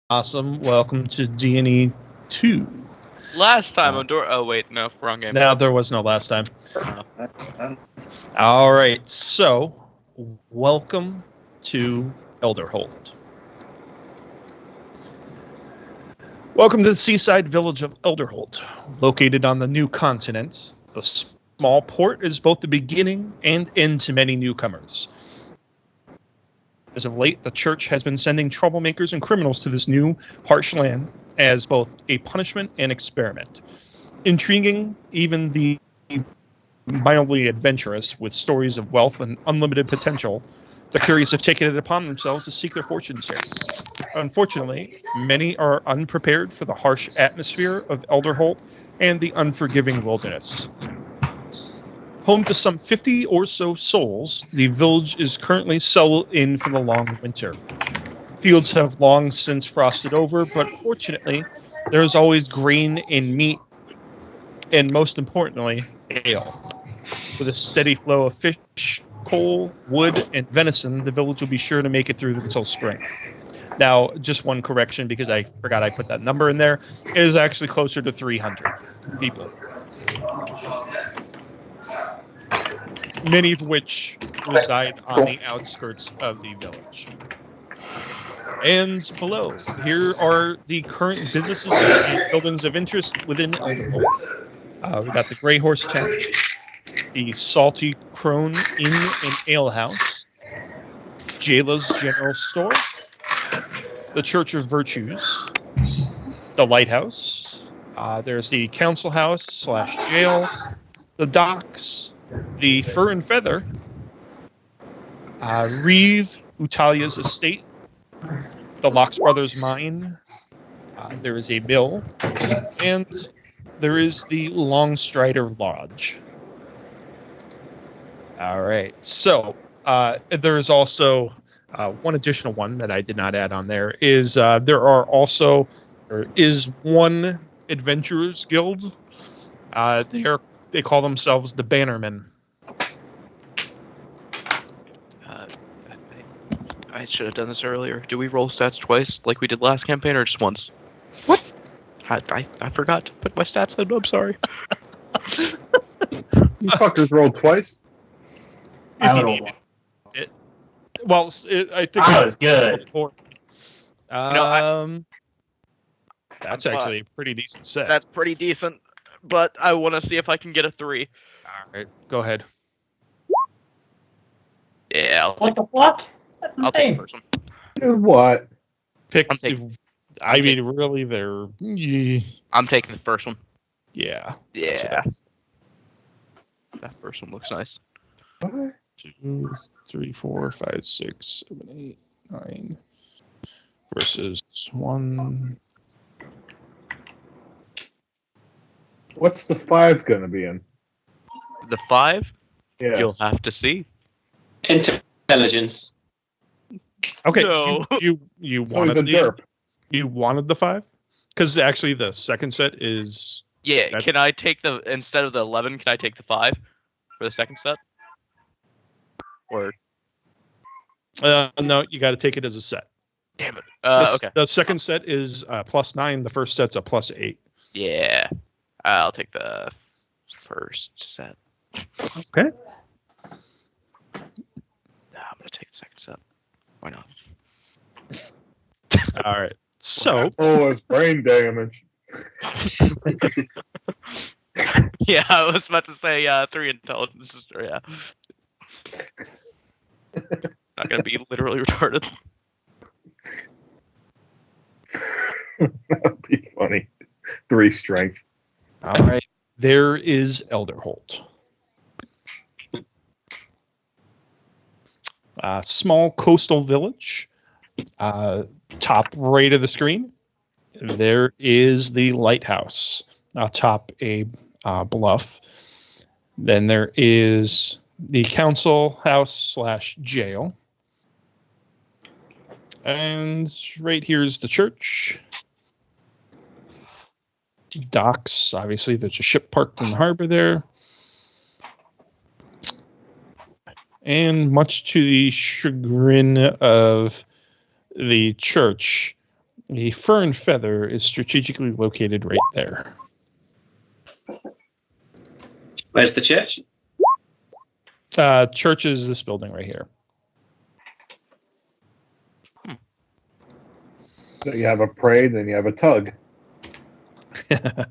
Awesome. Welcome to DNE2. Last time on Door. Oh wait, no, wrong game. Now there was no last time. Oh. All right. So, welcome to Elderholt. Welcome to the seaside village of Elderholt, located on the new continent. The small port is both the beginning and end to many newcomers. As of late, the church has been sending troublemakers and criminals to this new, harsh land as both a punishment and experiment. Intriguing, even the mildly adventurous, with stories of wealth and unlimited potential, the curious have taken it upon themselves to seek their fortunes here. Unfortunately, many are unprepared for the harsh atmosphere of Elderholt and the unforgiving wilderness. Home to some 50 or so souls, the village is currently settled in for the long winter. Fields have long since frosted over, but fortunately, there is always grain and meat, and most importantly, ale. With a steady flow of fish, coal, wood, and venison, the village will be sure to make it through until spring. Now, just one correction, because I forgot I put that number in there. It is actually closer to 300 people. Many of which reside on the outskirts of the village. And below, here are the current businesses and buildings of interest within Elderholt. We got the Grey Horse Tavern, the Salty Crone Inn and Ale House, Jayla's General Store, the Church of Virtues, the Lighthouse. There's the Council House / jail, the Docks, the Fur and Feather, Reeve Utalia's estate, the Locks Brothers mine, there is a mill, and there is the Longstrider Lodge. All right, so there is also one additional one that I did not add on there is there is one Adventurers Guild. They call themselves the Bannermen. I should have done this earlier. Do we roll stats twice, like we did last campaign, or just once? What? I forgot to put my stats in. I'm sorry. You fuckers rolled twice? If you need it. Well, I think that was good. That's actually a pretty decent set. That's pretty decent, but I want to see if I can get a 3. All right, go ahead. Yeah, What the fuck? That's I'll take insane. the first one. Dude, what? I mean, really, they're... I'm taking the first one. Yeah. Yeah. That first one looks nice. What? 2, 3, 4, 5, 6, 7, 8, 9 versus 1. What's the 5 gonna be in? The 5? Yeah. You'll have to see. Intelligence. Okay, No. you So wanted he's a derp. You wanted the 5? Because actually, the second set is... Yeah, can I take instead of the 11, can I take the 5 for the second set? Or... no, you got to take it as a set. Damn it. Okay. The second set is +9. The first set's a +8. Yeah. I'll take the first set. Okay. I'm going to take the second set. Why not? All right. So... Oh, it's brain damage. Yeah, I was about to say 3 intelligence. Yeah. Not going to be literally retarded. That'd be funny. 3 strength. All right. There is Elderholt. Small coastal village. Top right of the screen, there is the lighthouse atop a bluff. Then there is the council house / jail. And right here is the church. Docks, obviously there's a ship parked in the harbor there. And much to the chagrin of the church, The Fur and Feather is strategically located right there. Where's the church? Church is this building right here. So you have a parade, then you have a tug. That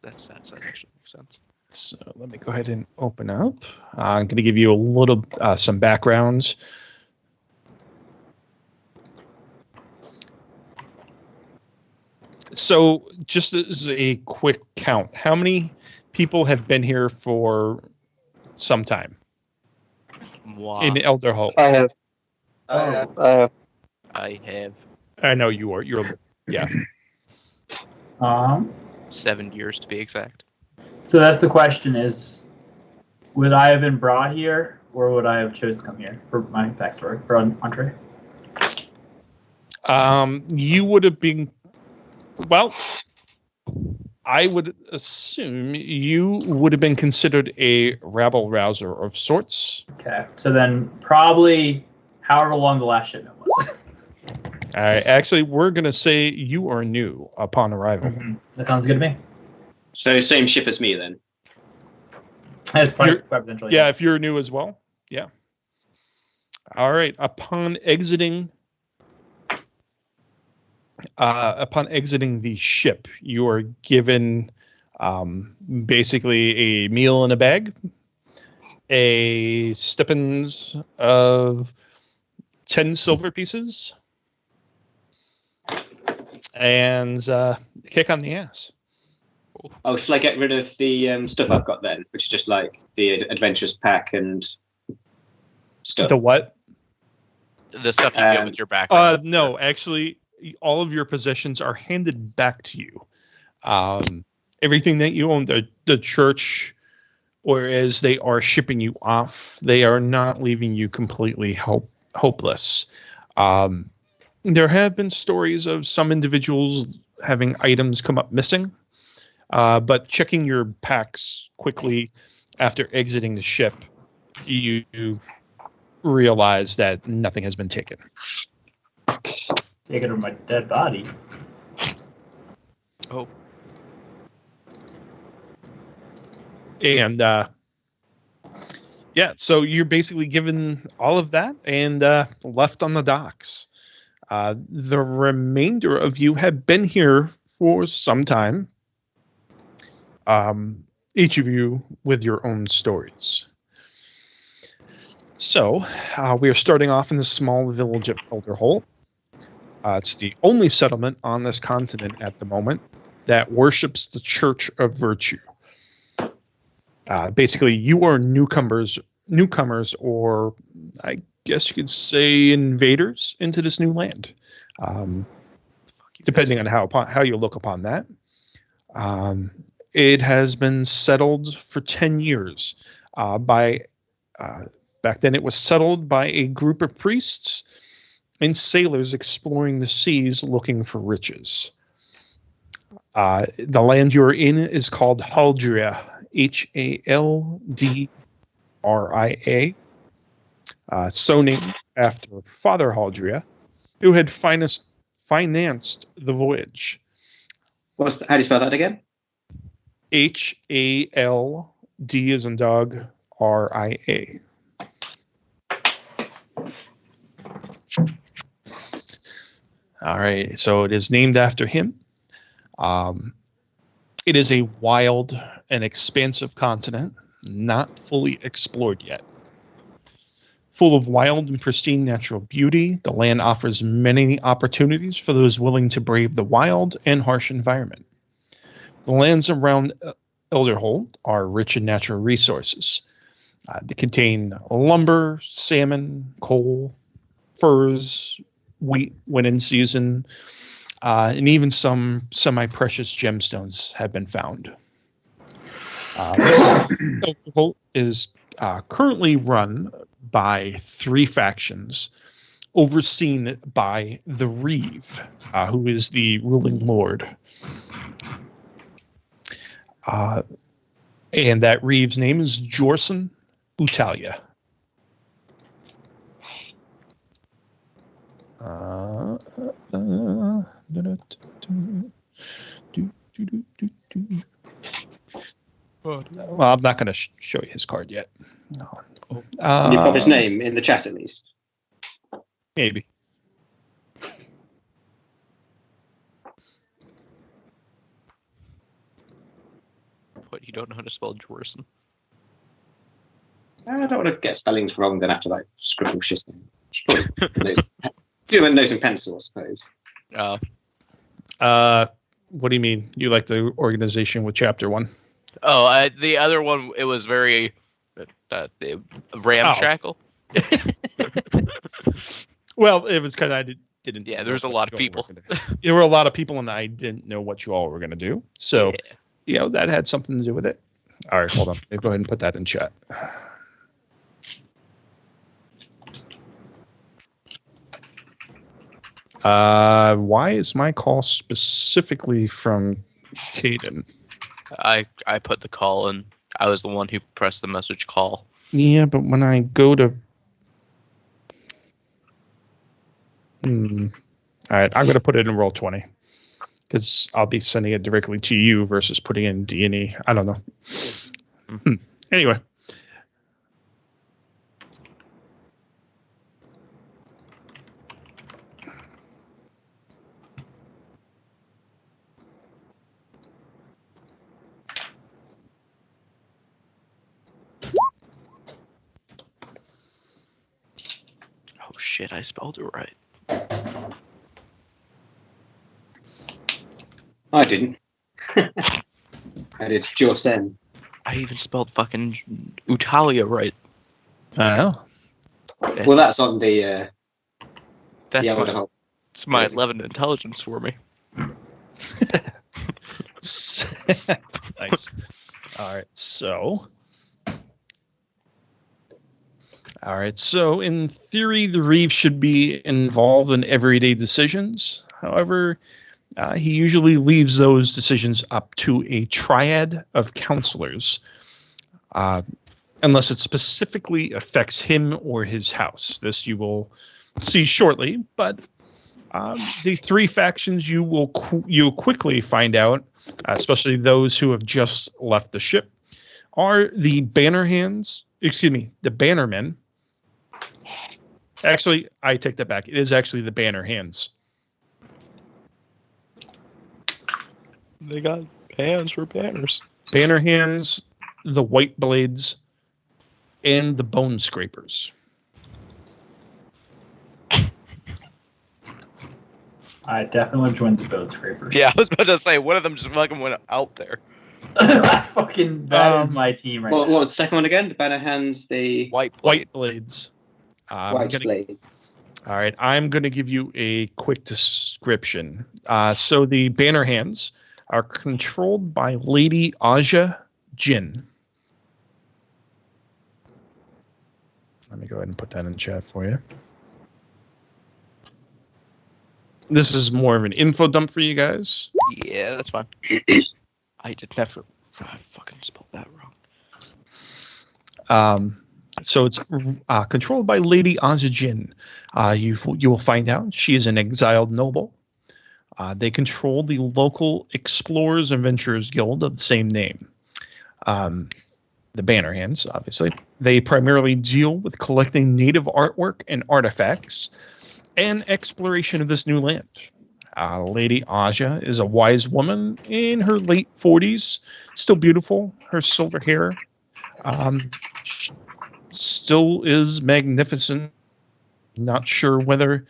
actually makes sense. So let me go ahead and open up. I'm going to give you a little some backgrounds. So just as a quick count, how many people have been here for some time Moi, in Elderholt? I have. I have I know you are. You're, yeah. 7 years to be exact. So that's the question: is would I have been brought here, or would I have chose to come here for my backstory for entree? You would have been. Well, I would assume you would have been considered a rabble rouser of sorts. Okay, so then probably however long the last shipment was. All right. Actually, we're going to say you are new upon arrival. That sounds good to me. So same ship as me then. That's You're- quite potentially. Yeah, if you're new as well. Yeah. All right. Upon exiting the ship, you are given basically a meal in a bag, a stipends of 10 silver pieces, and kick on the ass. Oh, shall I get rid of the stuff I've got then, which is just like the adventurous pack and stuff? The what? The stuff you get with your background. No, actually, all of your possessions are handed back to you. Everything that you own, the church, whereas they are shipping you off, they are not leaving you completely hopeless. There have been stories of some individuals having items come up missing, but checking your packs quickly after exiting the ship, you realize that nothing has been taken. Take it from my dead body. Oh, And yeah, so you're basically given all of that and left on the docks. The remainder of you have been here for some time. Each of you with your own stories. So we are starting off in the small village of Elderholt. It's the only settlement on this continent at the moment that worships the Church of Virtue. Basically, you are newcomers, or I guess you could say invaders into this new land, depending on how you look upon that. It has been settled for 10 years by. Back then, it was settled by a group of priests and sailors exploring the seas looking for riches. The land you're in is called Haldria, Haldria, so named after Father Haldria, who had financed the voyage. How do you spell that again? Hald as in dog, Ria. All right, so it is named after him. It is a wild and expansive continent, not fully explored yet. Full of wild and pristine natural beauty, the land offers many opportunities for those willing to brave the wild and harsh environment. The lands around Elderholt are rich in natural resources. They contain lumber, salmon, coal, furs, wheat when in season, and even some semi-precious gemstones have been found. Elderholt is currently run by 3 factions, overseen by the Reeve, who is the ruling lord. And that Reeve's name is Jorson Utalia. Well, I'm not going to show you his card yet. No. Can you pop his name in the chat at least? Maybe. What, you don't know how to spell Jorson? I don't want to get spellings wrong, then have to like scribble shit in. Do notes and pencil, I suppose. What do you mean? You like the organization with chapter 1? Oh, the other one, it was very ramshackle. Well, it was because I didn't. Yeah, there was a lot of people. There were a lot of people, and I didn't know what you all were going to do. So, that had something to do with it. All right, hold on. Go ahead and put that in chat. Why is my call specifically from Caden? I put the call in. I was the one who pressed the message call. Yeah, but when I go to... All right, I'm going to put it in Roll20. Because I'll be sending it directly to you versus putting in DNE. I don't know. Anyway. Oh shit, I spelled it right. I didn't. I did Jorsen. I even spelled fucking Utalia right. Oh. Well, that's on the That's the my, Elderhotl. it's my 11 intelligence for me. Nice. All right, so in theory, the Reeve should be involved in everyday decisions. However, he usually leaves those decisions up to a triad of counselors, unless it specifically affects him or his house. This you will see shortly, but the 3 factions you'll quickly find out, especially those who have just left the ship, are the the Bannermen. Actually, I take that back. It is actually the Banner Hands. They got hands for banners. Banner Hands, the White Blades, and the Bone Scrapers. I definitely joined the boat scrapers. Yeah, I was about to say, one of them just fucking went out there. That is my team right What now. was the second one again? The Banner Hands, the White Blades. White Blades. All right, I'm going to give you a quick description. So the Banner Hands are controlled by Lady Aja Jin. Let me go ahead and put that in chat for you. This is more of an info dump for you guys. Yeah, that's fine. I did never. I fucking spelled that wrong. So it's controlled by Lady Aja Jin. You will find out she is an exiled noble. They control the local Explorers and Adventurers Guild of the same name. The Banner Hands, obviously. They primarily deal with collecting native artwork and artifacts and exploration of this new land. Lady Aja is a wise woman in her late 40s, still beautiful. Her silver hair still is magnificent. Not sure whether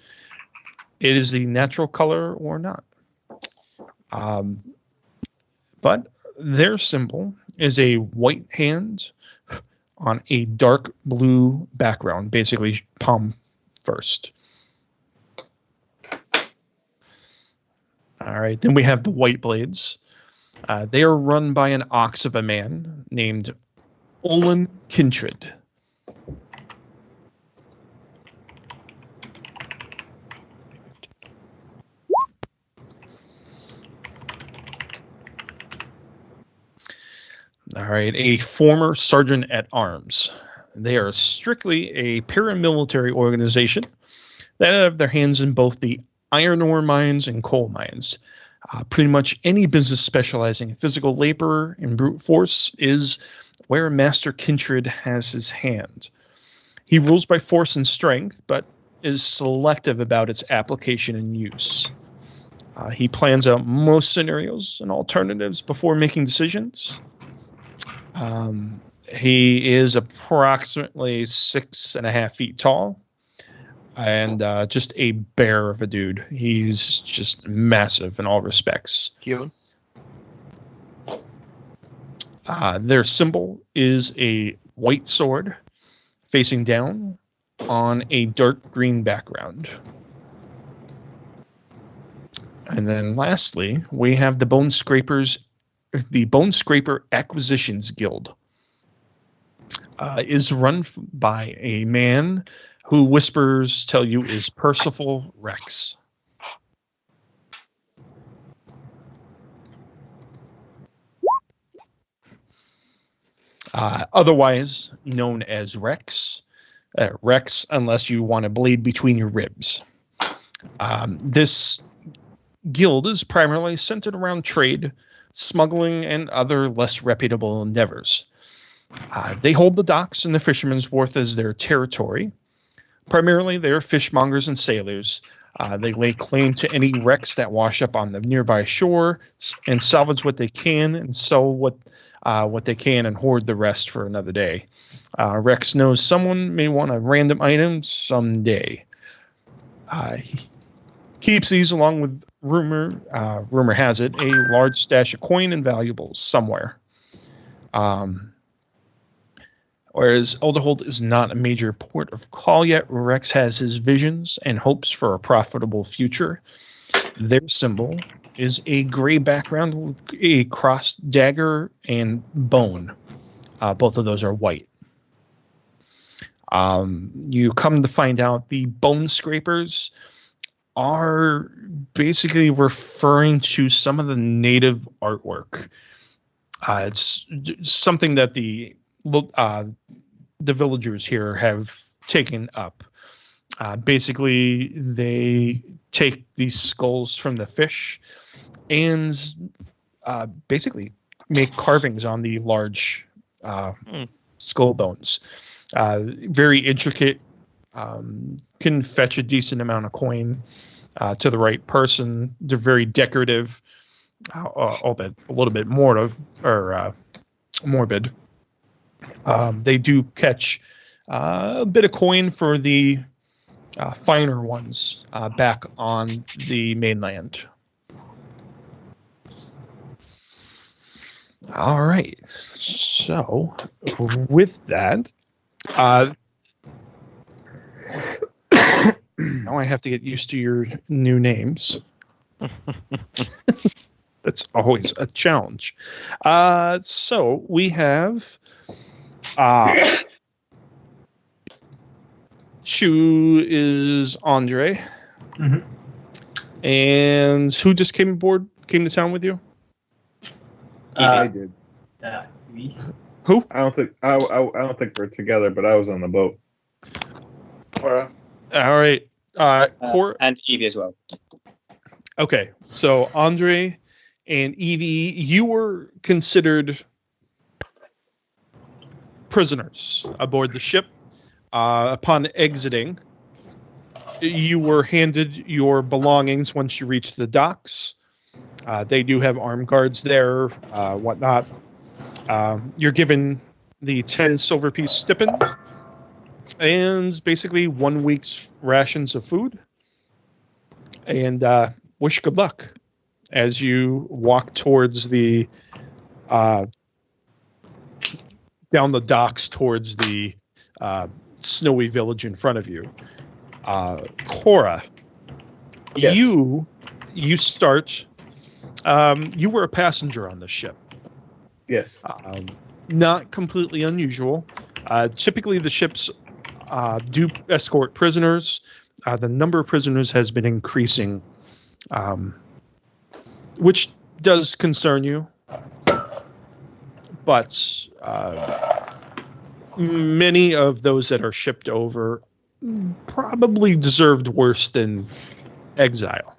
it is the natural color or not. But their symbol is a white hand on a dark blue background, basically palm first. All right, then we have the White Blades. They are run by an ox of a man named Olin Kintred. All right, a former sergeant at arms. They are strictly a paramilitary organization that have their hands in both the iron ore mines and coal mines. Pretty much any business specializing in physical labor and brute force is where Master Kindred has his hand. He rules by force and strength, but is selective about its application and use. He plans out most scenarios and alternatives before making decisions. He is approximately 6.5 feet tall and just a bear of a dude. He's just massive in all respects. Human. Their symbol is a white sword facing down on a dark green background. And then lastly, we have the Bone Scraper Acquisitions Guild. Is run by a man who whispers tell you is Percival Rex. Otherwise known as Rex. Rex, unless you want to bleed between your ribs. This guild is primarily centered around trade, smuggling, and other less reputable endeavors. They hold the docks and the fishermen's wharf as their territory. Primarily, they are fishmongers and sailors. They lay claim to any wrecks that wash up on the nearby shore and salvage what they can and sell what they can and hoard the rest for another day. Rex knows someone may want a random item someday. He keeps these along with rumor has it, a large stash of coin and valuables somewhere. Whereas Elderholt is not a major port of call yet, Rex has his visions and hopes for a profitable future. Their symbol is a gray background with a crossed dagger and bone. Both of those are white. You come to find out the Bone Scrapers are basically referring to some of the native artwork. It's something that the villagers here have taken up. Basically, they take these skulls from the fish and basically make carvings on the large skull bones. Very intricate, can fetch a decent amount of coin to the right person. They're very decorative, albeit a little bit morbid. They do catch a bit of coin for the finer ones back on the mainland. All right. So with that, now I have to get used to your new names. That's always a challenge. So we have Shu is Andre. Mm-hmm. And who just came to town with you? I did. Evie. Who? I don't think we're together, but I was on the boat. Corah. All right. Corah. And Evie as well. Okay. So Andre and Evie, you were considered prisoners aboard the ship. Upon exiting, you were handed your belongings once you reached the docks. They do have armed guards there, whatnot. You're given the 10 silver piece stipend and basically 1 week's rations of food. And wish good luck as you walk towards the down the docks towards the snowy village in front of you. Corah, Yes. you start. You were a passenger on the ship. Yes. Not completely unusual. Typically, the ships do escort prisoners. The number of prisoners has been increasing, which does concern you. But many of those that are shipped over probably deserved worse than exile.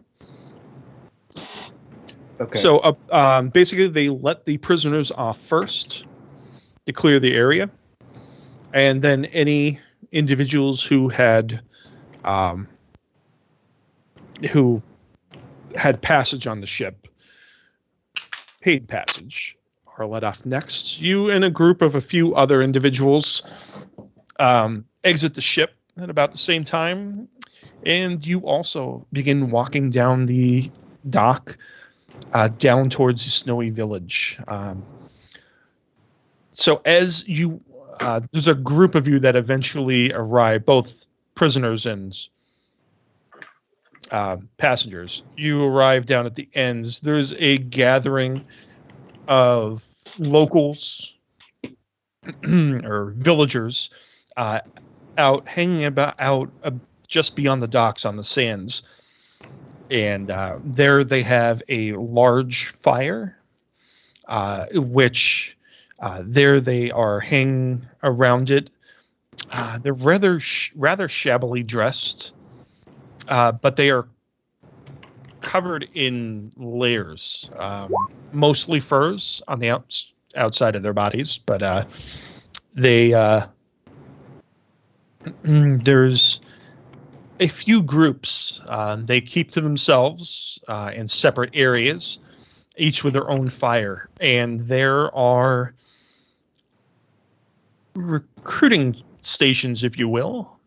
Okay. So basically, they let the prisoners off first to clear the area, and then any individuals who had passage on the ship, paid passage, are let off next. You and a group of a few other individuals exit the ship at about the same time, and you also begin walking down the dock down towards the snowy village. So as you, there's a group of you that eventually arrive, both prisoners and passengers. You arrive down at the ends. There's a gathering of locals or villagers out hanging about just beyond the docks on the sands, and there they have a large fire, which there they are hanging around it. They're rather shabbily dressed, but they are covered in layers, mostly furs on the outside of their bodies, but they there's a few groups. They keep to themselves in separate areas, each with their own fire, and there are recruiting stations, if you will,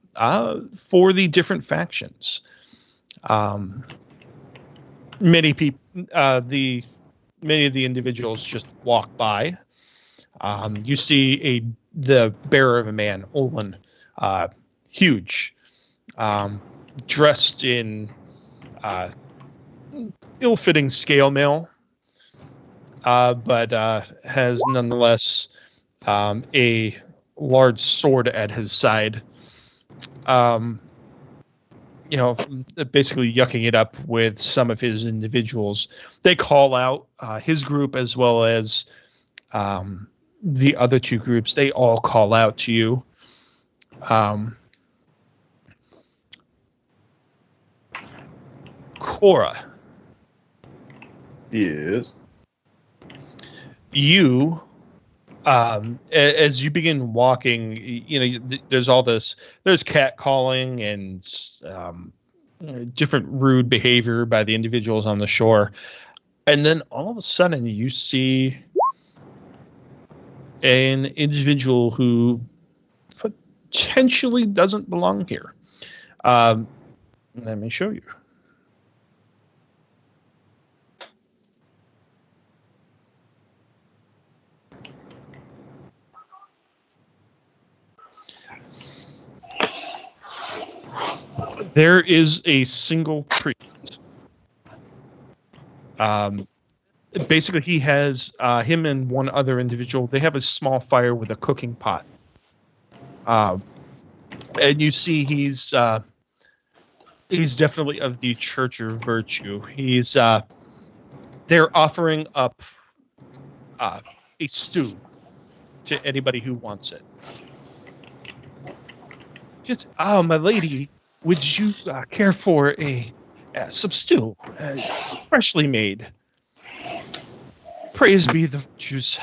for the different factions. Many of the individuals just walk by. You see the bearer of a man, Olin, huge, dressed in ill-fitting scale mail, but has nonetheless a large sword at his side. Basically yucking it up with some of his individuals. They call out his group as well as the other two groups. They all call out to you. Corah. Yes. You, as you begin walking, there's all this. There's catcalling and different rude behavior by the individuals on the shore, and then all of a sudden you see an individual who potentially doesn't belong here. Let me show you. There is a single priest. Basically, he has him and one other individual. They have a small fire with a cooking pot. And you see he's definitely of the Church of Virtue. They're offering up a stew to anybody who wants it. Just, my lady, would you care for some stew? It's freshly made. Praise be the virtues.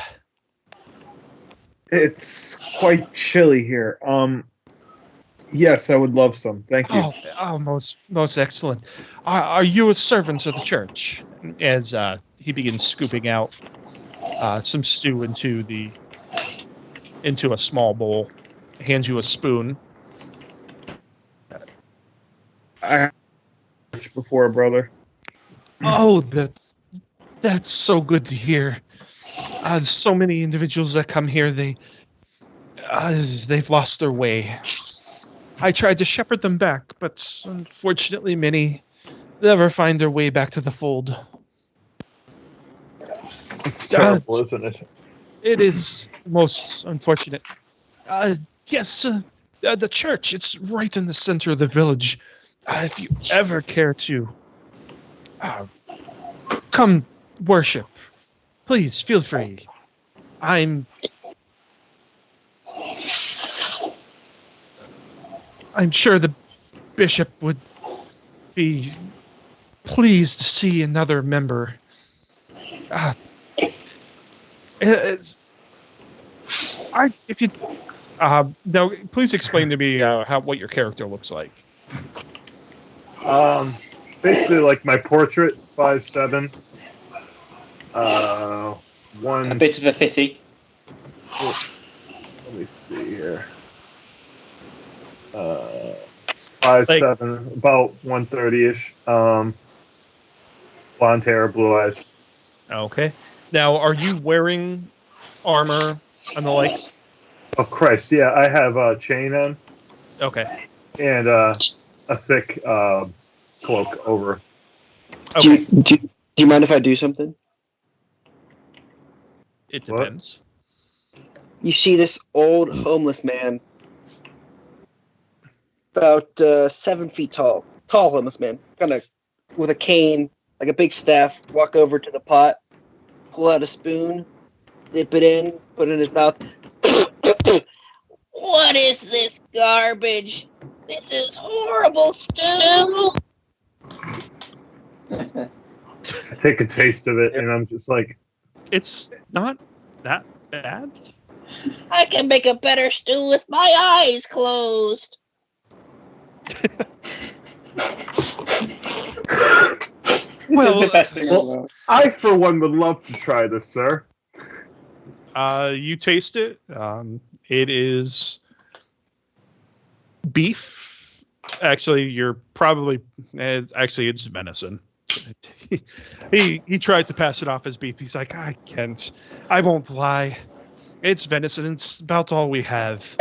It's quite chilly here. Yes, I would love some. Thank you. Oh, most excellent. Are you a servant of the church? As he begins scooping out some stew into a small bowl, hands you a spoon. I before, brother. Oh, that's so good to hear. So many individuals that come here, they've lost their way. I tried to shepherd them back, but unfortunately many never find their way back to the fold. It's terrible, isn't it? It is most unfortunate. Yes, the church, it's right in the center of the village. If you ever care to come worship, please feel free. I'm sure the bishop would be pleased to see another member It's. If you. Now, please explain to me what your character looks like. Basically like my portrait, 5'7". A One. bit of a fitty. Let me see here. 5'7", about 130-ish. Blonde hair, blue eyes. Okay. Now, are you wearing armor and the likes? Oh Christ! Yeah, I have a chain on Okay. and a thick cloak over. Okay. Do you mind if I do something? It What? depends. You see this old homeless man, about 7 feet tall homeless man, kind of with a cane, like a big staff, walk over to the pot, pull out a spoon, dip it in, put it in his mouth. What is this garbage? This is horrible stew. I take a taste of it, and I'm just like, It's not that bad. I can make a better stew with my eyes closed. This is the best thing well, I for one would love to try this, sir. You taste it. It is beef. Actually, you're probably. It's venison. He tries to pass it off as beef. He's like, I can't. I won't lie. It's venison. It's about all we have.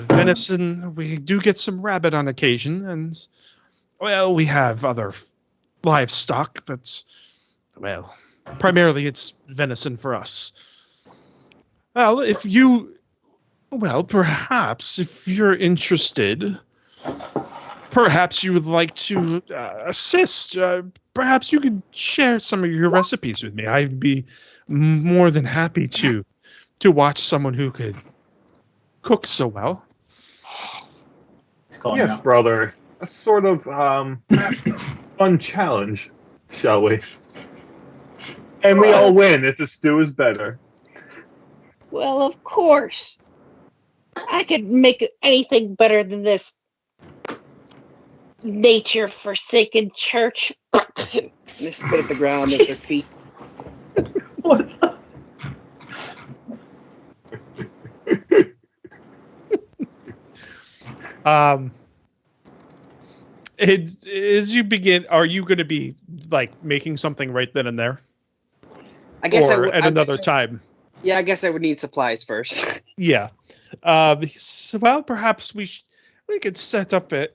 Venison. We do get some rabbit on occasion, and well, we have other livestock, but well, primarily it's venison for us. Well, perhaps if you're interested, perhaps you would like to assist. Perhaps you could share some of your recipes with me. I'd be more than happy to watch someone who could cook so well. He's calling Yes, out. brother. A sort of fun challenge, shall we? And we all win if the stew is better. Well, of course. I could make anything better than this nature-forsaken church. They spit at the ground at their feet. What the? As you begin, are you going to be like making something right then and there, I guess or at another time? Yeah, I guess I would need supplies first. Yeah. So, well, perhaps we could set up a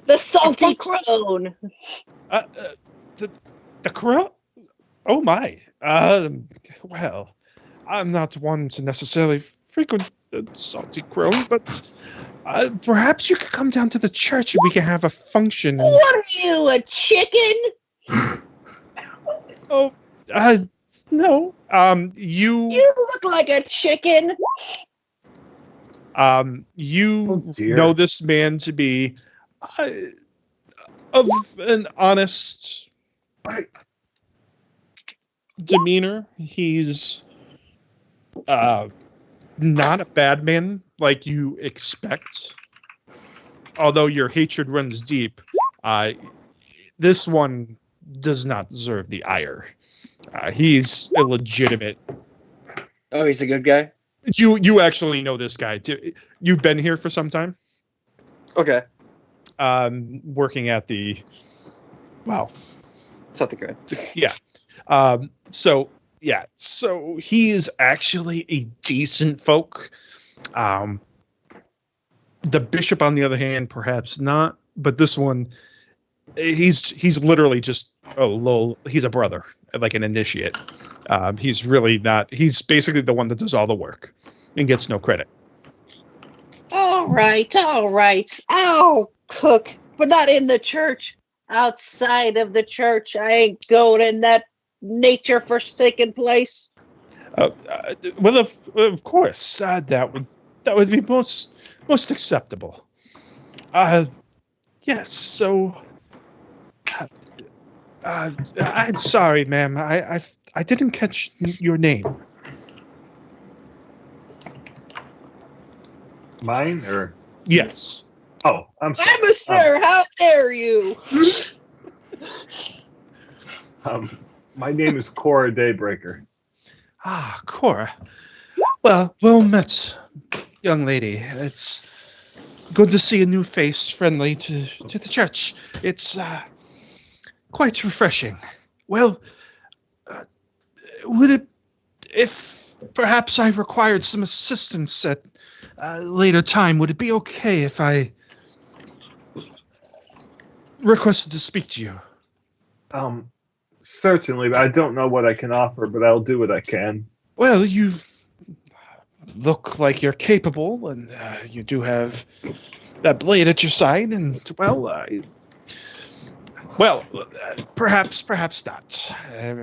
The Salty Crone. the crow. Oh my. Well, I'm not one to necessarily frequent the Salty Crone, but perhaps you could come down to the church and we can have a function. What are you, a chicken? Oh, no. You You look like a chicken. you Oh, dear. know this man to be of an honest demeanor. He's not a bad man like you expect. Although your hatred runs deep, this one does not deserve the ire. He's illegitimate. Oh, he's a good guy? You actually know this guy. You've been here for some time? Okay. Working at the... Wow. Salty Crone. Yeah. So he is actually a decent folk. The bishop, on the other hand, perhaps not. But this one, he's literally just he's a brother, like an initiate. He's really not. He's basically the one that does all the work and gets no credit. All right. I'll cook, but not in the church. Outside of the church, I ain't going in that nature-forsaken place. Well, of course, that would be most acceptable. Yes. So, I'm sorry, ma'am. I didn't catch your name. Mine or? Yes. Oh, I'm sorry. Sir, how dare you? My name is Corah Daybreaker. Ah, Corah. Well met, young lady. It's good to see a new face friendly to the church. It's quite refreshing. Well, would it, if perhaps I required some assistance at a later time, would it be okay if I requested to speak to you? Certainly, but I don't know what I can offer, but I'll do what I can. Well, you look like you're capable, and you do have that blade at your side, and perhaps not.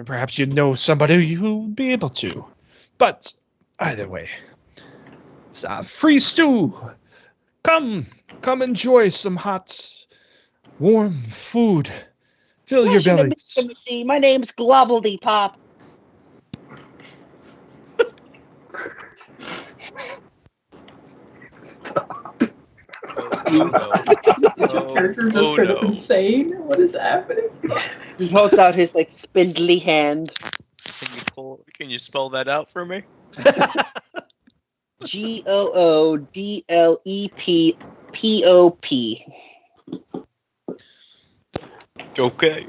Perhaps you know somebody who would be able to. But either way, it's free stew. Come enjoy some hot, warm food. Fill your Pleasure to bellies. meet you, see. My name's Globbledy Pop. Stop. Oh, no. Is your character just straight up insane? What is happening? He holds out his spindly hand. Can you spell that out for me? GOODLEPPOP. Okay.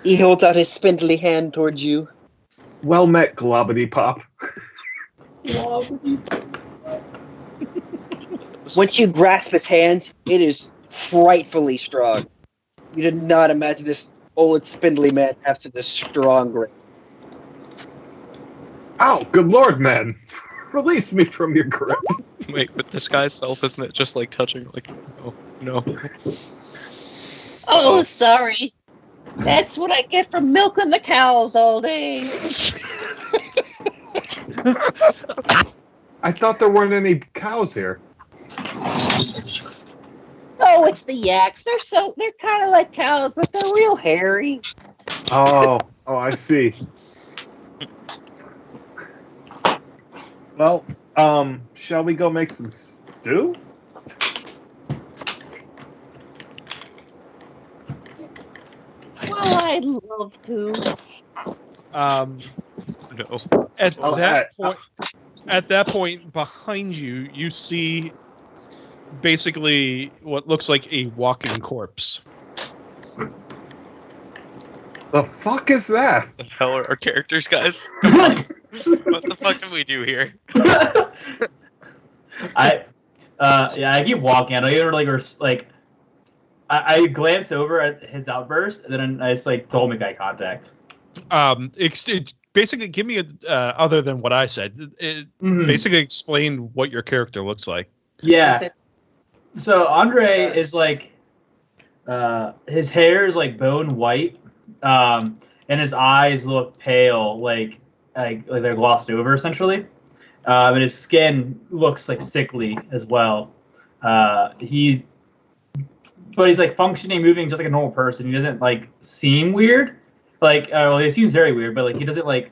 He holds out his spindly hand towards you. Well met, Globbity Pop. Once you grasp his hands, it is frightfully strong. You did not imagine this old spindly man have such a strong grip. Ow, good lord, man. Release me from your grip. Wait, but this guy's self, isn't it just like touching? Like, oh, no. Oh, sorry. That's what I get from milking the cows all day. I thought there weren't any cows here. Oh, it's the yaks. They're kind of like cows, but they're real hairy. Oh, I see. Well, shall we go make some stew? Well, I'd love to. No. At that point, behind you, you see basically what looks like a walking corpse. The fuck is that? The hell are our characters, guys? Come on. What the fuck do we do here? I keep walking. I don't even I glance over at his outburst, and then I just told him eye contact. Basically, give me other than what I said. Basically, explain what your character looks like. Yeah. So Andre is his hair is bone white, and his eyes look pale, like they're glossed over essentially. And his skin looks sickly as well. He's functioning, moving just like a normal person. He doesn't seem weird. He seems very weird, but he doesn't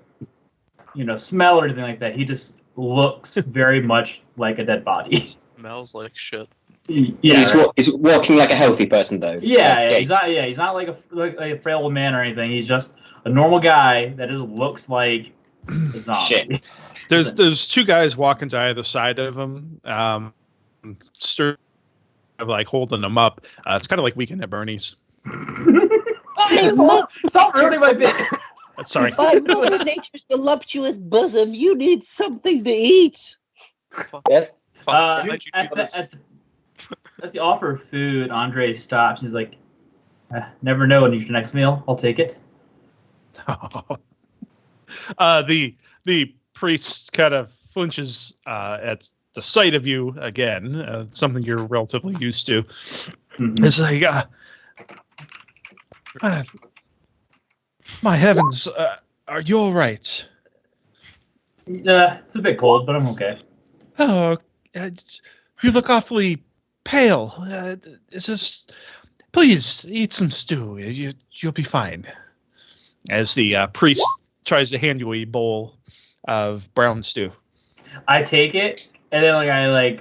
smell or anything like that. He just looks very much like a dead body. Smells like shit. Yeah, He's walking like a healthy person, though. yeah. He's not. Yeah, he's not like a frail old man or anything. He's just a normal guy that just looks like a zombie. Shit. There's two guys walking to either side of him, holding them up. It's kind of like Weekend at Bernie's. Stop ruining my bit. Sorry. By Mother Nature's voluptuous bosom, you need something to eat. Yes. At the offer of food, Andre stops. He's like, "Never know when you eat your next meal. I'll take it." The priest kind of flinches at the sight of you again. Something you're relatively used to. Mm-hmm. It's like, my heavens, are you all right? It's a bit cold, but I'm okay. Oh, you look awfully pale. Is this Please eat some stew. You'll be fine. As the priest tries to hand you a bowl of brown stew. I take it and then I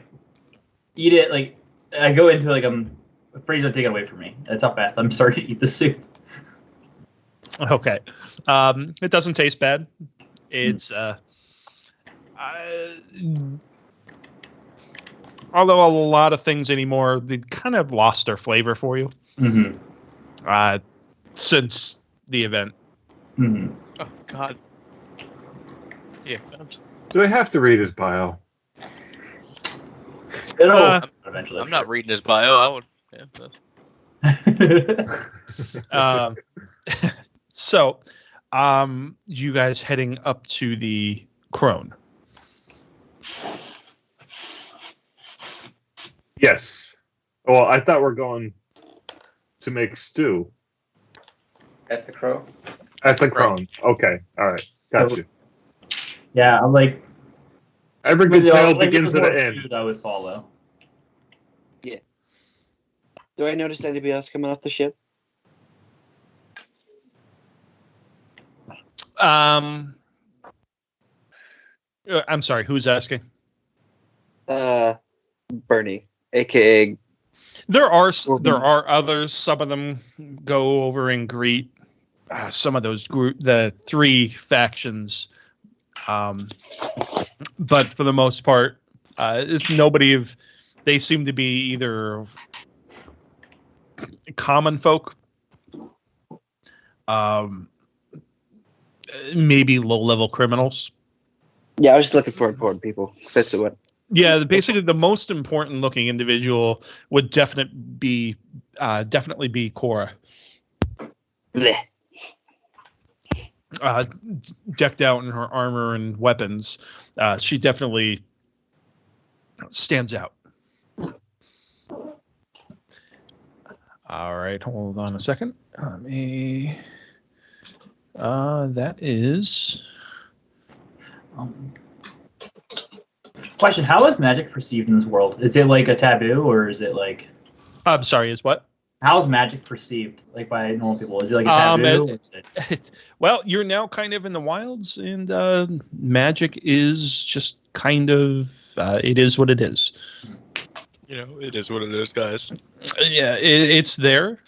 eat it. Like I go into I'm afraid to take it away from me. That's how fast I'm starting to eat the soup. Okay. It doesn't taste bad. It's although a lot of things anymore, they kind of lost their flavor for you. Mm-hmm. Since the event. Mm-hmm. Oh God. Yeah. Do I have to read his bio? It'll eventually. I'm not reading his bio. I would. Yeah, So, you guys heading up to the Crone? Yes. Well, I thought we're going to make stew At the crow. at the Crone. Okay. All right. Got you. Yeah, I'm like. Every good tale begins at more an end. food I would follow. Do I notice anybody else coming off the ship? I'm sorry, who's asking? Bernie, aka. There are others. Some of them go over and greet some of those the three factions, but for the most part, it's nobody of. They seem to be either common folk, maybe low-level criminals. Yeah, I was just looking for important people. That's what. Yeah, basically the most important looking individual would definitely be Corah. Blech. Decked out in her armor and weapons, she definitely stands out. All right, hold on a second. That is. Question: how is magic perceived in this world? Is it like a taboo, or is it like? I'm sorry. Is what? How's magic perceived by normal people? Is it like a taboo? Well, you're now kind of in the wilds, and magic is just kind of. It is what it is. It is what it is, guys. Yeah, it's there.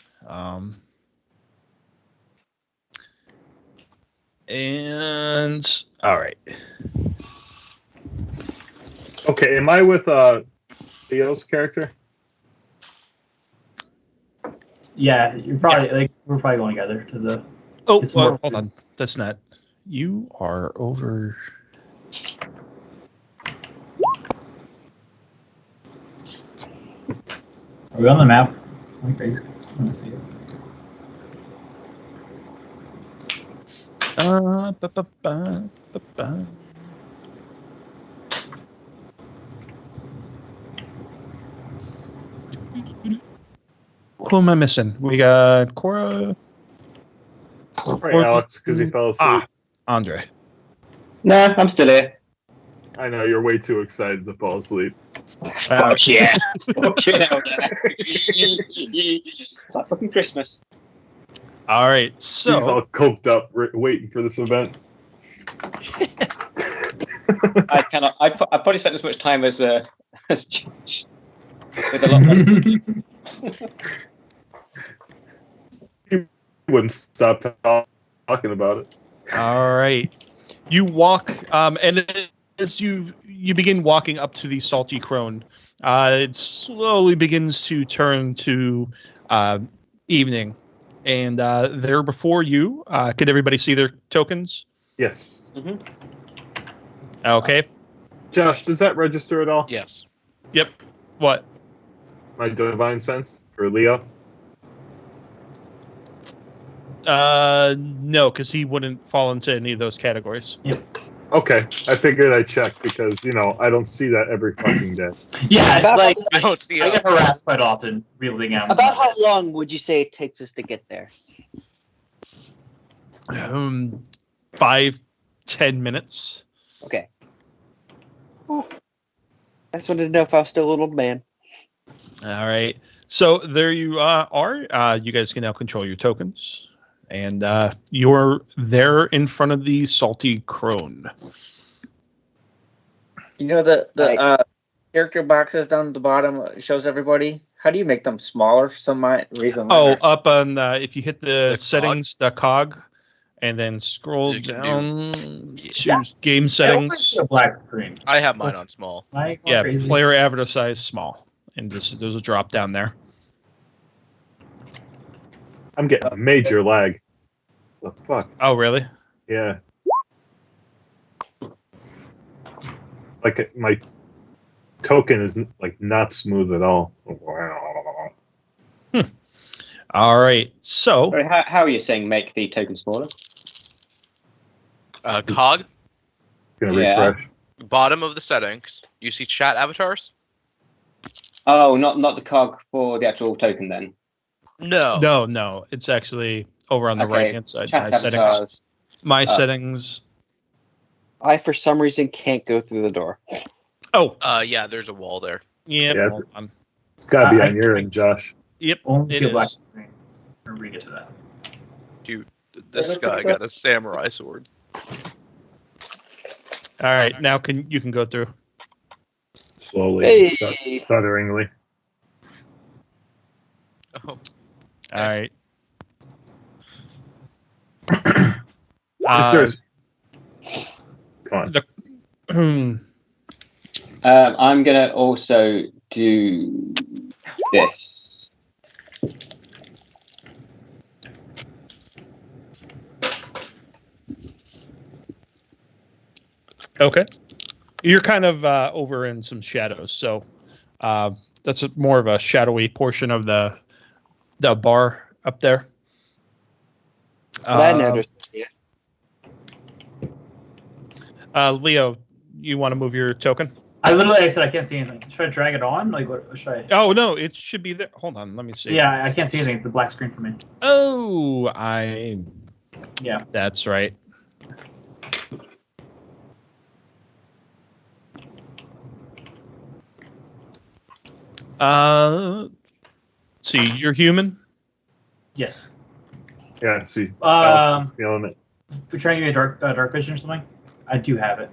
And all right. Okay, am I with Theo's character? Yeah, you're probably we're probably going together to the. Oh, well, hold on. That's not. You are over. Are we on the map? Am I crazy? Let me see it. Who am I missing? We got Corah. Right, Alex, because he fell asleep. Andre. Nah, I'm still here. I know, you're way too excited to fall asleep. Fuck yeah. Okay, now. It's like fucking Christmas. All right, He's so all coked up, waiting for this event. I cannot. I probably spent as much time as Josh. With a lot less. He wouldn't stop talking about it. all right, you walk, and as you begin walking up to the Salty Crone, it slowly begins to turn to evening, and there before you, could everybody see their tokens? Yes. Mm-hmm. Okay. Josh, does that register at all? Yes. Yep. What? My divine sense for Leo? No, because he wouldn't fall into any of those categories. Okay, I figured I'd check because, I don't see that every fucking day. Yeah, About I don't see I it. get harassed quite often wielding out. About how long would you say it takes us to get there? 5-10 minutes. Okay. I just wanted to know if I was still a little man. All right. So there you are. You guys can now control your tokens. And you're there in front of the Salty Crone. You know the character boxes down at the bottom shows everybody. How do you make them smaller for some reason? Oh, up on if you hit the The settings, the cog, and then scroll You can down Yeah. to game settings. A black screen. I have mine on small. Am I going Yeah, crazy? player avatar size small, and there's a drop down there. I'm getting a major lag. The fuck? Oh, really? Yeah. Like my token is like not smooth at all. All right. So Sorry, how are you saying make the token smaller? Cog, Gonna Yeah. refresh. bottom of the settings. You see chat avatars? Oh, not the cog for the actual token then. No. no, it's actually over on the Okay, right hand side. Chat avatars. My settings. I, for some reason, can't go through the door. Oh, Yeah, there's a wall there. yeah. Yeah. Hold on. It's gotta be I- on your end, Josh. Yep. Only It see a black is. screen. Or we get to that. Dude, this guy got a samurai sword. All right. Now you can go through. Slowly, Hey. stutteringly. Oh, All right. Uh, Sisters. Come on. I'm gonna also do this. Okay. You're kind of over in some shadows, so that's more of a shadowy portion of the bar up there. I noticed. Yeah. Leo, you want to move your token? I said I can't see anything. Should I drag it on? Like, what should I? Oh no, it should be there. Hold on, let me see. Yeah, I can't see anything. It's a black screen for me. Oh, Yeah. That's right. See, you're human. Yes. Yeah, see. Um, Alex is feeling it. We're trying to give me a dark vision or something. I do have it.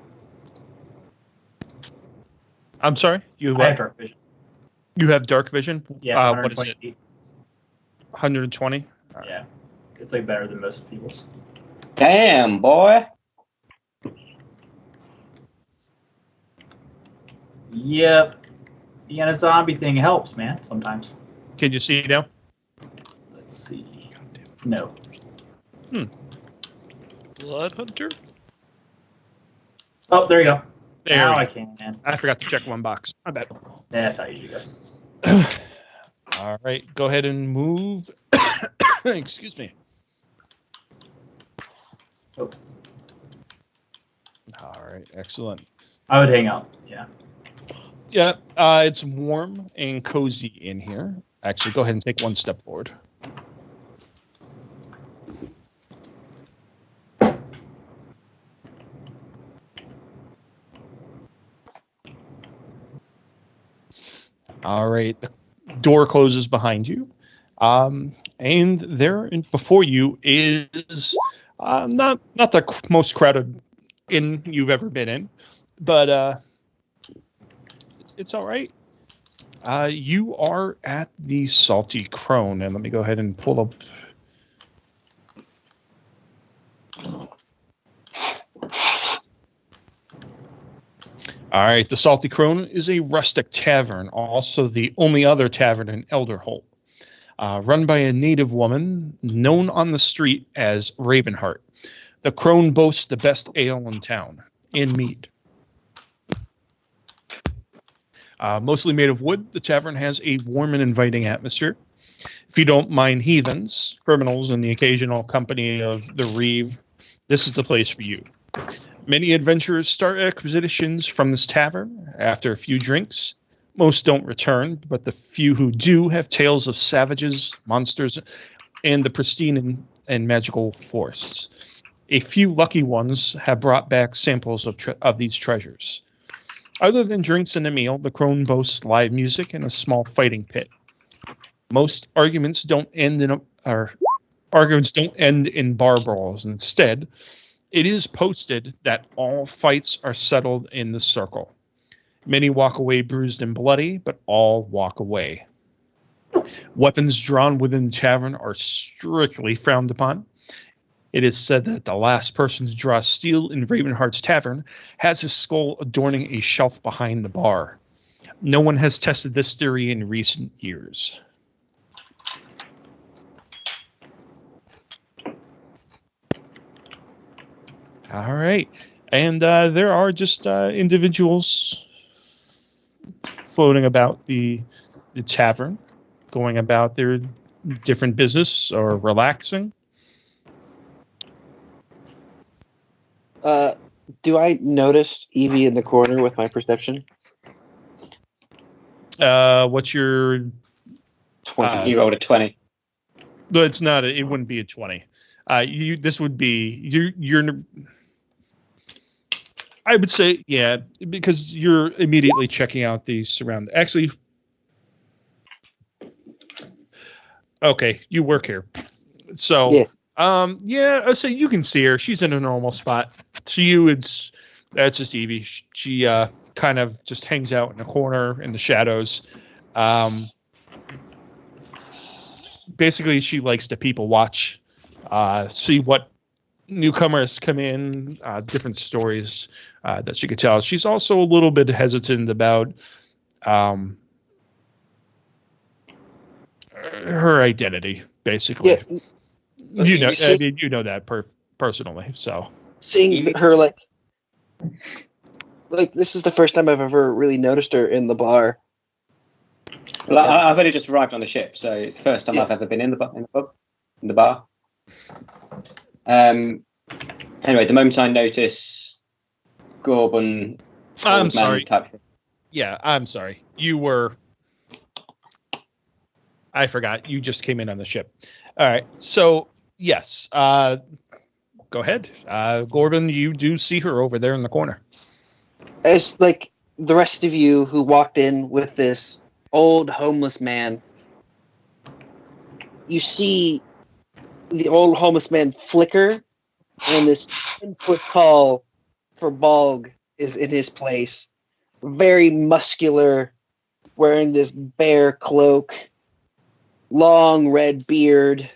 I'm sorry. You I have what? dark vision. You have dark vision. Yeah. What is it? 120 feet. 120. Yeah. It's like better than most people's. Damn, boy. Yep. Yeah, the zombie thing helps, man. Sometimes. Can you see now? Let's see. No. Blood Hunter? Oh, there you go. There. Now we I go. can. I forgot to check one box. I bet. That's how you go. All right, go ahead and move. Excuse me. Oh. All right, excellent. I would hang out. Yeah. Yeah, it's warm and cozy in here. Actually, go ahead and take one step forward. All right, the door closes behind you, and there before you is not the most crowded inn you've ever been in, but it's all right. You are at the Salty Crone, and let me go ahead and pull up. All right, the Salty Crone is a rustic tavern, also the only other tavern in Elderholt, run by a native woman known on the street as Ravenheart. The Crone boasts the best ale in town, in mead. Mostly made of wood, the tavern has a warm and inviting atmosphere. If you don't mind heathens, criminals, and the occasional company of the Reeve, this is the place for you. Many adventurers start expeditions from this tavern. After a few drinks, most don't return, but the few who do have tales of savages, monsters, and the pristine and magical forests. A few lucky ones have brought back samples of these treasures. Other than drinks and a meal, the Crone boasts live music and a small fighting pit. Most arguments don't end in arguments don't end in bar brawls. Instead, it is posted that all fights are settled in the circle. Many walk away bruised and bloody, but all walk away. Weapons drawn within the tavern are strictly frowned upon. It is said that the last person to draw steel in Ravenheart's tavern has his skull adorning a shelf behind the bar. No one has tested this theory in recent years. All right. And there are just individuals floating about the tavern, going about their different business or relaxing. Do I notice Evie in the corner with my perception? What's your 20. You rolled a 20. No, it's not. It wouldn't be a 20. This would be you're. I would say, yeah, because you're immediately checking out the surround. Actually, okay, you work here, so yeah. I'd say you can see her. She's in a normal spot. To you, that's just Evie. She kind of just hangs out in the corner in the shadows. Basically, she likes to people watch, see what newcomers come in, different stories that she could tell. She's also a little bit hesitant about her identity, basically. Yeah. You know, I mean, you know that personally. So seeing her like this is the first time I've ever really noticed her in the bar. Well, I've only just arrived on the ship, so it's the first time I've ever been in the bar. Anyway, the moment I notice Gorebun, I'm sorry. Type thing. Yeah, I'm sorry. You were. I forgot. You just came in on the ship. All right. So yes. Go ahead, Gorebun. You do see her over there in the corner. As like the rest of you who walked in with this old homeless man, you see the old homeless man flicker, and this 10-foot tall Firbolg is in his place. Very muscular, wearing this bear cloak, long red beard,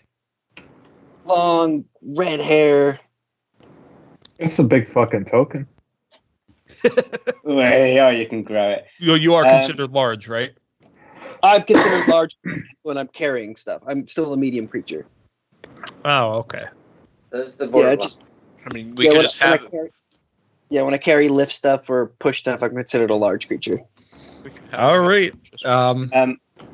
long red hair. It's a big fucking token. Yeah, you can grow it. You are considered large, right? I'm considered large when I'm carrying stuff. I'm still a medium creature. Oh, okay. That's the Yeah, border. just I mean, we could just have. when I carry lift stuff or push stuff, I'm considered a large creature. All right.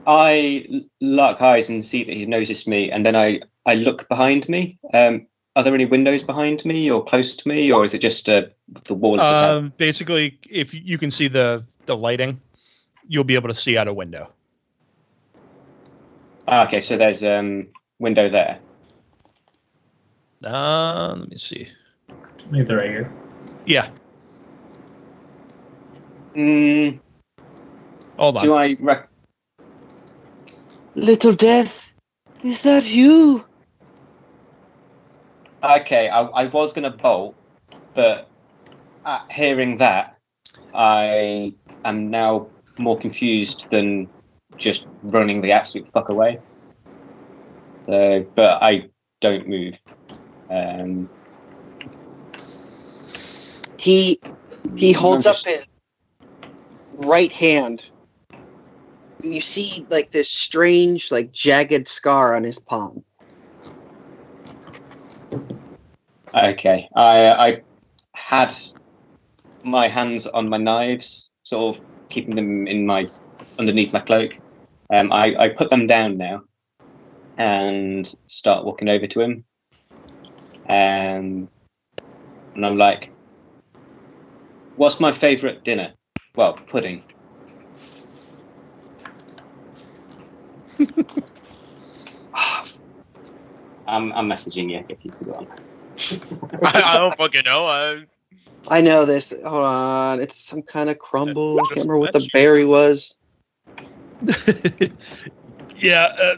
I lock eyes and see that he's noticed me, and then I look behind me. Are there any windows behind me or close to me, or is it just the wall of the tower? Basically, if you can see the lighting, you'll be able to see out a window. Okay, so there's window there. Let me see. I think they're right here. Yeah. Hold on. Do I Little Death, is that you? Okay, I was going to bolt, but hearing that, I am now more confused than just running the absolute fuck away. So, but I don't move. He holds up his right hand. You see like this strange, like jagged scar on his palm. Okay, I had my hands on my knives, sort of keeping them in underneath my cloak. I put them down now and start walking over to him. And I'm like, what's my favourite dinner? Well, pudding. I'm messaging you if you put it on. I don't fucking know. I know this. Hold on. It's some kind of crumble. I can't remember what the That's berry was. Yeah,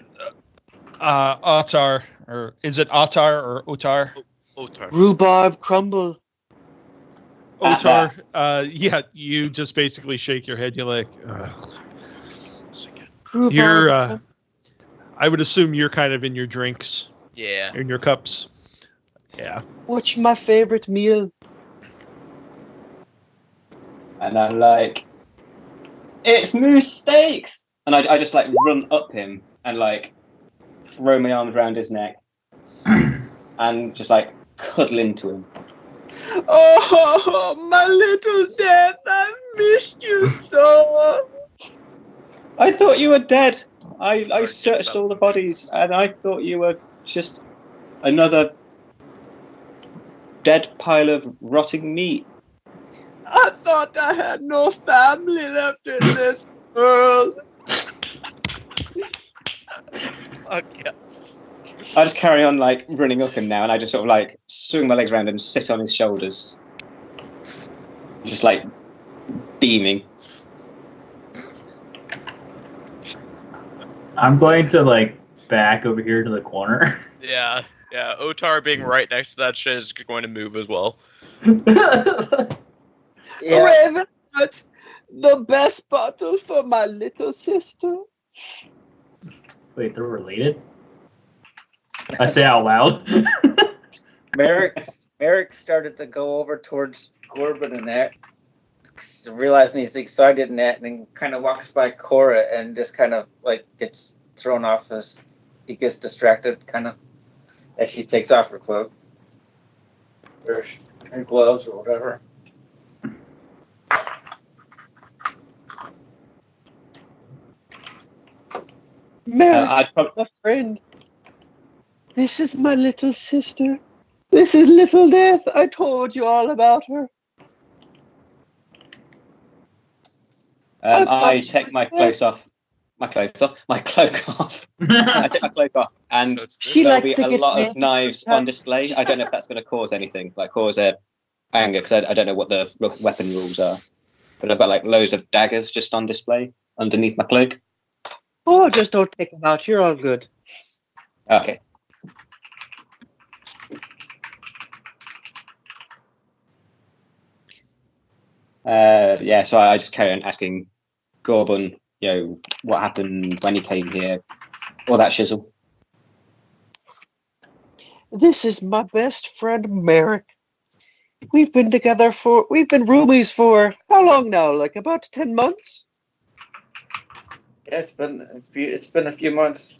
Óttarr, or is it Óttarr or Óttarr? Óttarr. Rhubarb crumble. Óttarr, yeah, you just basically shake your head. You're like, Rhubarb you're, crumble. I would assume you're kind of in your drinks, Yeah. in your cups. Yeah. What's my favorite meal? And I'm like, it's moose steaks! And I just like run up him and like throw my arms around his neck and just like cuddle into him. Oh, my little death! I missed you so. I thought you were dead. I searched all the bodies and I thought you were just another dead pile of rotting meat. I thought I had no family left in this world. Fuck yes. I just carry on like running up him now, and I just sort of like swing my legs around and sit on his shoulders, just like beaming. I'm going to like back over here to the corner. Yeah. Yeah. Óttarr being right next to that shit is going to move as well. Yeah. Raven, what's the best bottle for my little sister? Wait, they're related? I say out loud. Merik started to go over towards Gorebun and that, realizing he's excited and that, and then kind of walks by Corah and just kind of like gets thrown off as he gets distracted, kind of as she takes off her cloak or her gloves or whatever. Mary, I'd probably my friend. This is my little sister. This is Little Death. I told you all about her. I take my clothes off. My cloak off. I take my cloak off, and So it's She there'll likes be to a get lot of naked knives on sometimes. display. I don't know if that's going to cause anything, like cause a anger, because I don't know what the weapon rules are. But I've got like loads of daggers just on display underneath my cloak. Oh, just don't take them out. You're all good. Okay. Yeah, so I just carry on asking Gorebun, what happened when he came here, all that shizzle. This is my best friend, Merik. We've been roomies for how long now? Like about 10 months? Yeah, it's been a few months.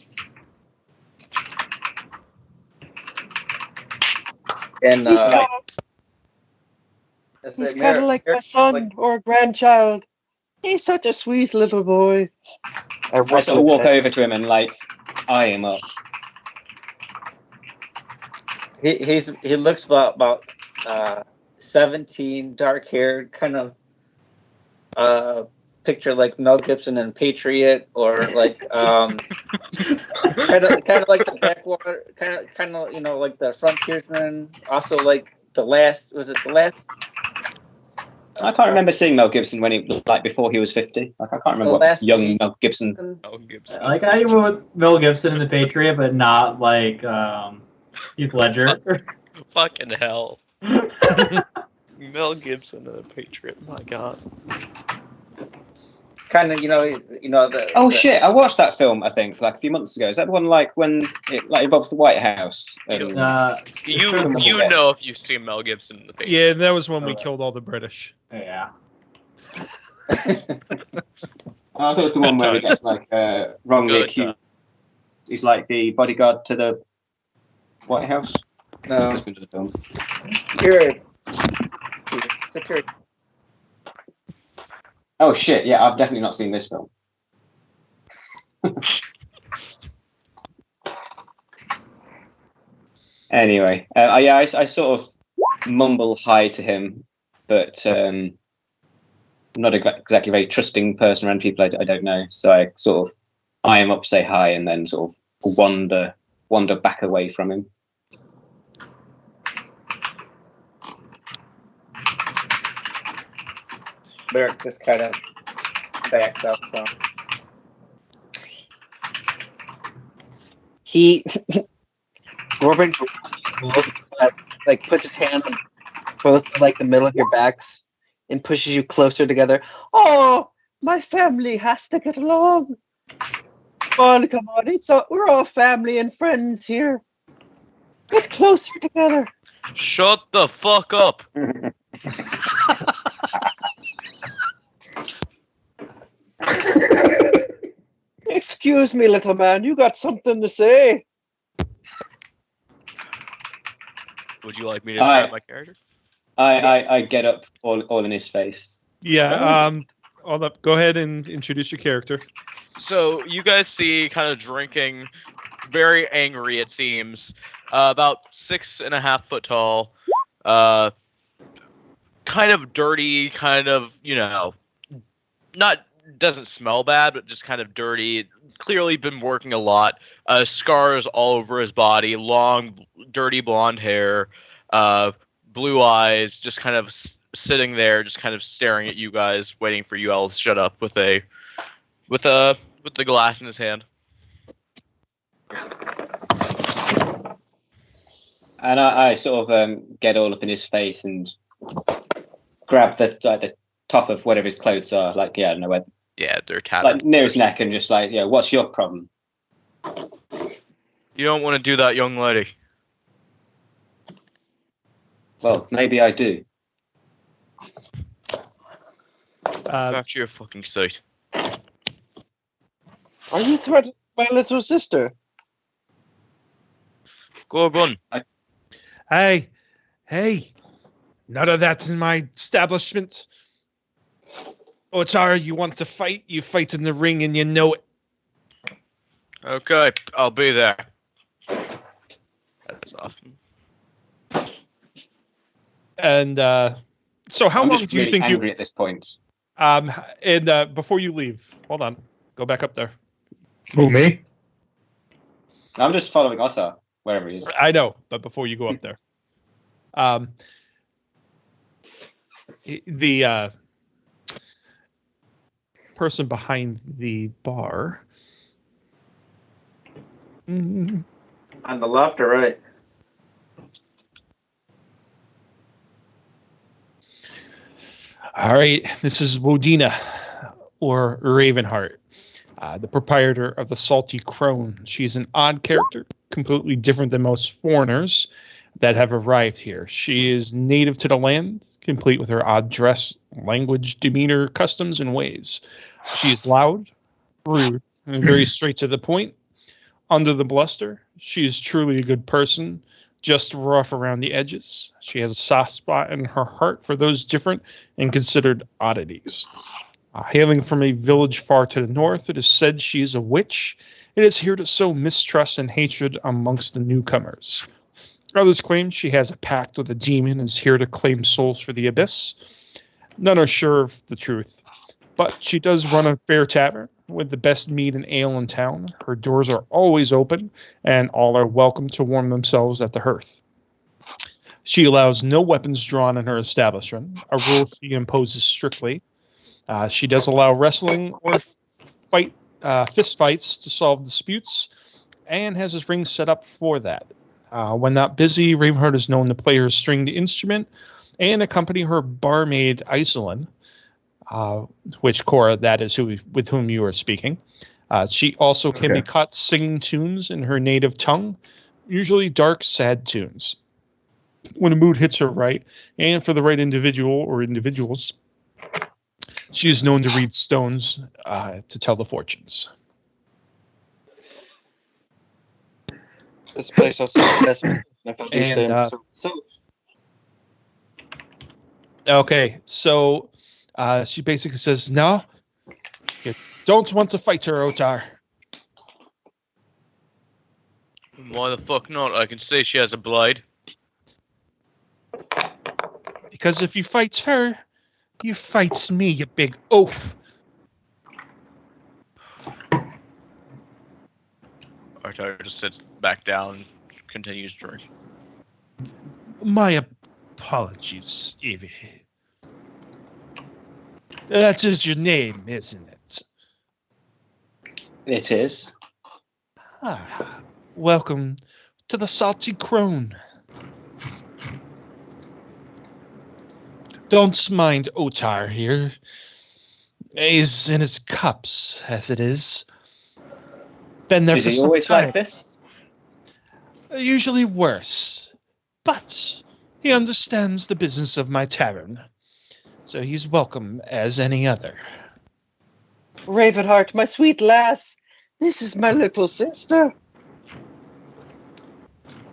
And He's kind of like my son or grandchild. He's such a sweet little boy. I sort of walk over to him and like eye him up. He looks about 17, dark haired, kind of picture like Mel Gibson in Patriot, or like kind of like the Backwater, kind of like the Frontiersman. Also like the last I can't remember seeing Mel Gibson when he before he was 50. Like I can't remember what young Mel Gibson. Mel Gibson. I like how you went with Mel Gibson in The Patriot, but not like Heath Ledger. Fucking hell. Mel Gibson in The Patriot. My God. kind of the. Oh the, shit! I watched that film. I think like a few months ago. Is that the one like when it like involves the White House? You Yeah. know if you've seen Mel Gibson in The Patriot. Yeah, that was when we killed all the British. Yeah. I thought it was the one where he gets like wrongly Good accused. He's like the bodyguard to the White House. No. Just into the film. Security. Oh shit! Yeah, I've definitely not seen this film. Anyway, I sort of mumble hi to him, but I'm not exactly a very trusting person around people I don't know. So I sort of eye him up, say hi, and then sort of wander back away from him. Merik just kind of backed up some. He Gorebun like puts his hand on both like the middle of your backs and pushes you closer together. Oh, my family has to get along. Come on, we're all family and friends here. Get closer together. Shut the fuck up. Excuse me, little man. You got something to say? Would you like me to describe my character? I get up all in his face. Yeah. Hold up. Go ahead and introduce your character. So you guys see kind of drinking, very angry it seems, about 6.5 foot tall, kind of dirty, kind of, not doesn't smell bad, but just kind of dirty. Clearly been working a lot. Scars all over his body, long, dirty blonde hair, blue eyes, just kind of sitting there, just kind of staring at you guys, waiting for you all to shut up with the glass in his hand. And I sort of get all up in his face and grab the top of whatever his clothes are, like, I don't know where. Yeah, they're tattered. Like near his neck, and just like, what's your problem? You don't want to do that, young lady. Well, maybe I do. Back to your fucking seat. Are you threatening my little sister? Gorebun. Hey, none of that in my establishment. Óttarr, you want to fight? You fight in the ring, and you know it. Okay, I'll be there. That's awesome. And so, how long do you think angry at this point? And before you leave, hold on, go back up there. Who, me? I'm just following Óttarr wherever he is. I know, but before you go up there, the person behind the bar. On the left or right? All right, this is Wodina, or Ravenheart, the proprietor of the Salty Crone. She's an odd character, completely different than most foreigners that have arrived here. She is native to the land, complete with her odd dress, language, demeanor, customs, and ways. She is loud, rude, and very straight to the point. Under the bluster, she is truly a good person, just rough around the edges. She has a soft spot in her heart for those different and considered oddities. Hailing from a village far to the north, it is said she is a witch and is here to sow mistrust and hatred amongst the newcomers. Others claim she has a pact with a demon and is here to claim souls for the abyss. None are sure of the truth, but she does run a fair tavern with the best meat and ale in town. Her doors are always open, and all are welcome to warm themselves at the hearth. She allows no weapons drawn in her establishment, a rule she imposes strictly. She does allow wrestling or fist fights to solve disputes, and has a ring set up for that. When not busy, Ravenheart is known to play her stringed instrument and accompany her barmaid Iselin, which Corah, that is with whom you are speaking. She also can be caught singing tunes in her native tongue, usually dark, sad tunes. When the mood hits her right, and for the right individual or individuals, she is known to read stones to tell the fortunes. This place also has Okay, so she basically says, no, you don't want to fight her, Óttarr. Why the fuck not? I can say she has a blade. Because if you fight her, you fight me, you big oaf. Óttarr just sits back down and continues to drink. My apologies, Evie. That is your name, isn't it? It is. Ah, welcome to the Salty Crone. Don't mind Óttarr here. He's in his cups, as it is. Been there Is for he some always time. like this? Usually worse, but he understands the business of my tavern, so he's welcome as any other. Ravenheart, my sweet lass, this is my little sister.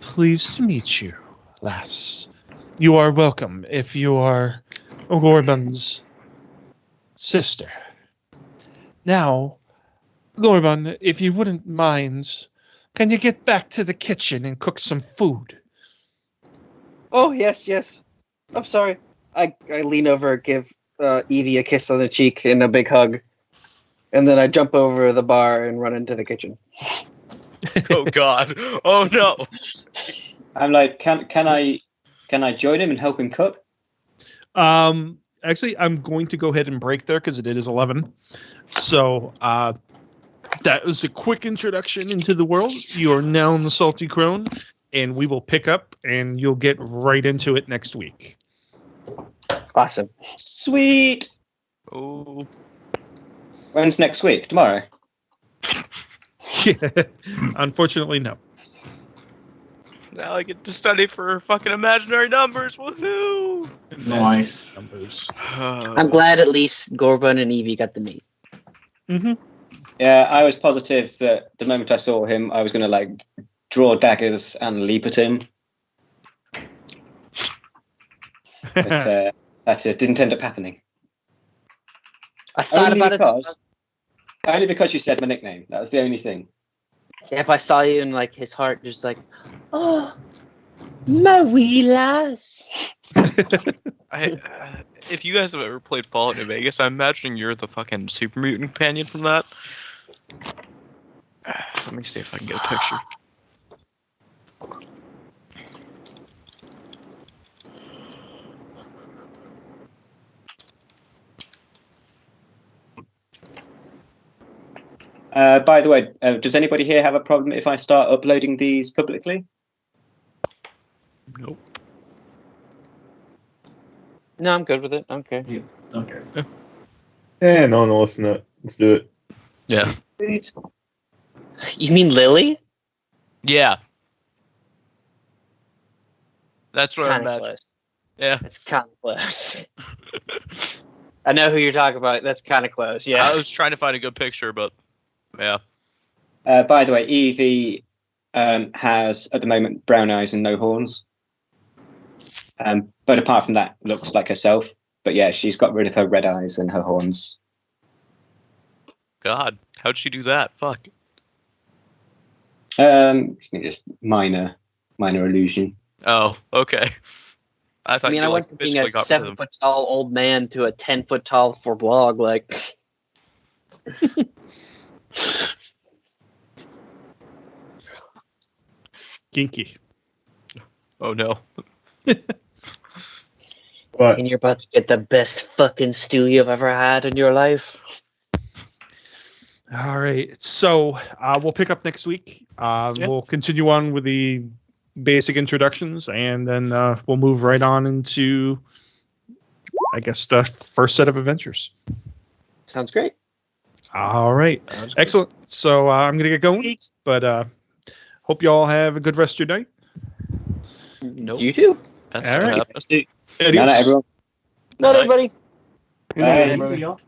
Pleased to meet you, lass. You are welcome if you are Gorebun's sister. Now, Gorebun, if you wouldn't mind, can you get back to the kitchen and cook some food? Oh, yes, yes. I'm sorry. I lean over, give Evie a kiss on the cheek and a big hug. And then I jump over the bar and run into the kitchen. Oh God! Oh no! I'm like, can I join him and help him cook? Actually, I'm going to go ahead and break there because it is 11. So, that was a quick introduction into the world. You are now in the Salty Crone, and we will pick up, and you'll get right into it next week. Awesome. Sweet. Oh, When's next week? Tomorrow. Unfortunately, no. now I get to study for fucking imaginary numbers. Woohoo! Nice. Numbers. I'm glad at least Gorebun and Evie got to meet. Mm-hmm. Yeah, I was positive that the moment I saw him, I was going to like draw daggers and leap at him. But that didn't end up happening. I thought about it. Only because you said my nickname. That was the only thing. If I saw you in like his heart, just like, oh, my wee lass. If you guys have ever played Fallout New Vegas, I'm imagining you're the fucking super mutant companion from that. Let me see if I can get a picture. By the way, does anybody here have a problem if I start uploading these publicly? Nope. No, I'm good with it. I don't care. You don't care. Yeah, no, listen to it. Let's do it. Yeah. You mean Lily? Yeah. That's what I Kind of imagine. close. Yeah. That's kind of close. I know who you're talking about. That's kind of close. Yeah. I was trying to find a good picture, but yeah. By the way, Evie has at the moment brown eyes and no horns. But apart from that, looks like herself. But yeah, she's got rid of her red eyes and her horns. God, how'd she do that? Fuck. Just minor illusion. Oh, okay. I thought I mean, you I like went from being a physically got rid of them. 7-foot tall old man to a 10-foot tall for blog. Like, Kinky. Oh no. But and you're about to get the best fucking stew you've ever had in your life. All right. So we'll pick up next week. We'll continue on with the basic introductions, and then we'll move right on into, I guess, the first set of adventures. Sounds great. All right. Excellent. So I'm going to get going, but hope you all have a good rest of your night. Nope. You too. That's All what right. happened. Night, Adios. everyone. Not Bye. everybody. good night, Bye. everybody. Y'all.